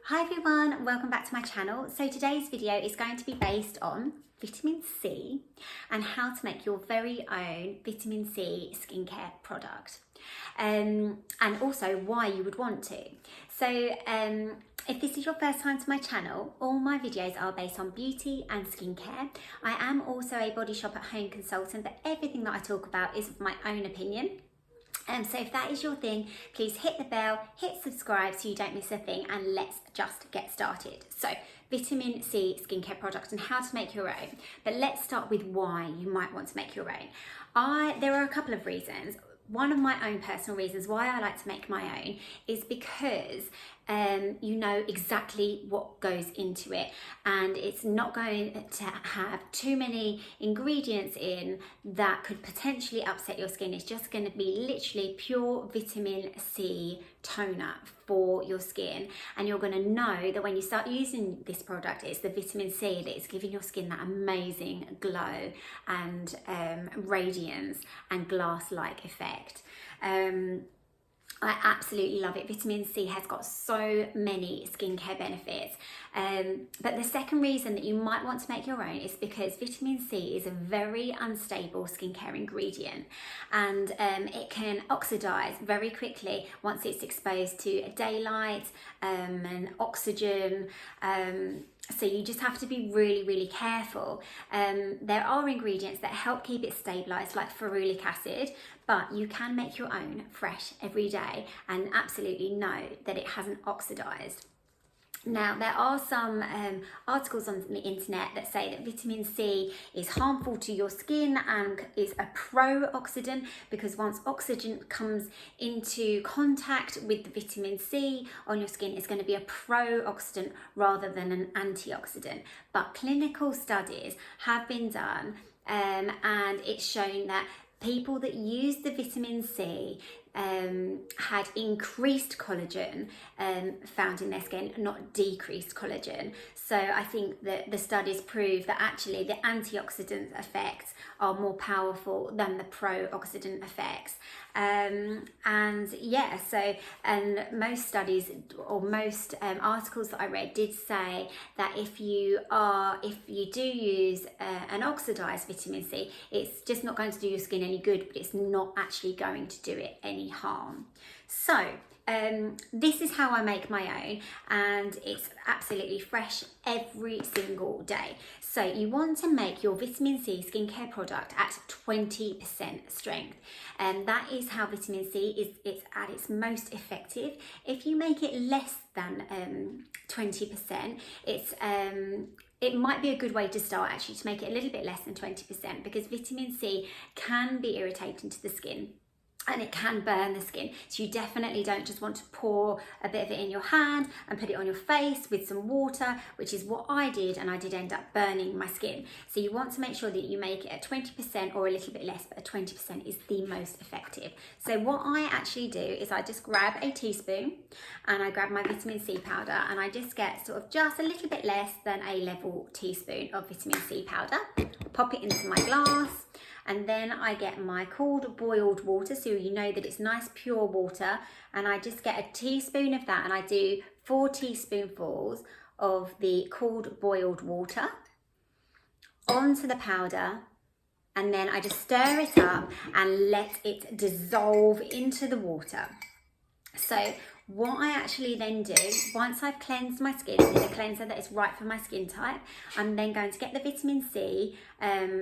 Hi everyone, welcome back to my channel. So today's video is going to be based on vitamin C and how to make your very own vitamin C skincare product. And also why you would want to. So if this is your first time to my channel, all my videos are based on beauty and skincare. I am also a Body Shop at Home consultant, but everything that I talk about is of my own opinion. So if that is your thing, please hit the bell, hit subscribe so you don't miss a thing, and let's just get started. So vitamin C skincare products and how to make your own. But let's start with why you might want to make your own. There are a couple of reasons. One of my own personal reasons why I like to make my own is because you know exactly what goes into it, and it's not going to have too many ingredients in that could potentially upset your skin. It's just going to be literally pure vitamin C toner for your skin, and you're going to know that when you start using this product, it's the vitamin C that is giving your skin that amazing glow and radiance and glass-like effect. I absolutely love it. Vitamin C has got so many skincare benefits. But the second reason that you might want to make your own is because vitamin C is a very unstable skincare ingredient, and it can oxidize very quickly once it's exposed to daylight and oxygen. So you just have to be really careful. There are ingredients that help keep it stabilized, like ferulic acid, but you can make your own fresh every day and absolutely know that it hasn't oxidized. Now, there are some articles on the internet that say that vitamin C is harmful to your skin and is a pro-oxidant, because once oxygen comes into contact with the vitamin C on your skin, it's going to be a pro-oxidant rather than an antioxidant. But clinical studies have been done and it's shown that people that use the vitamin C had increased collagen found in their skin, not decreased collagen. So I think that the studies prove that actually the antioxidant effects are more powerful than the pro-oxidant effects. And most studies or most articles that I read did say that if you do use an oxidized vitamin C, it's just not going to do your skin any good, but it's not actually going to do it any harm. So this is how I make my own, and it's absolutely fresh every single day. So you want to make your vitamin C skincare product at 20% strength, and that is how vitamin C is at its most effective. If you make it less than 20%, it might be a good way to start, actually, to make it a little bit less than 20%, because vitamin C can be irritating to the skin and it can burn the skin. So you definitely don't just want to pour a bit of it in your hand and put it on your face with some water, which is what I did, and I did end up burning my skin. So you want to make sure that you make it at 20% or a little bit less, but 20% is the most effective. So what I actually do is I just grab a teaspoon and I grab my vitamin C powder, and I just get sort of just a little bit less than a level teaspoon of vitamin C powder, pop it into my glass, and then I get my cooled boiled water, so you know that it's nice pure water, and I just get a teaspoon of that, and I do 4 teaspoonfuls of the cooled boiled water onto the powder, and then I just stir it up and let it dissolve into the water. So what I actually then do, once I've cleansed my skin with a cleanser that is right for my skin type, I'm then going to get the vitamin C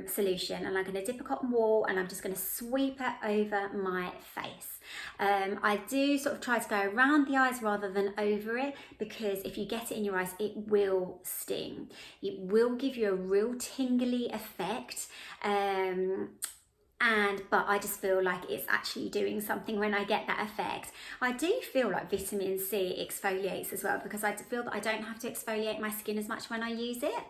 solution, and I'm going to dip a cotton wool and I'm just going to sweep it over my face. I do sort of try to go around the eyes rather than over it, because if you get it in your eyes, it will sting. It will give you a real tingly effect. But I just feel like it's actually doing something when I get that effect. I do feel like vitamin C exfoliates as well, because I feel that I don't have to exfoliate my skin as much when I use it.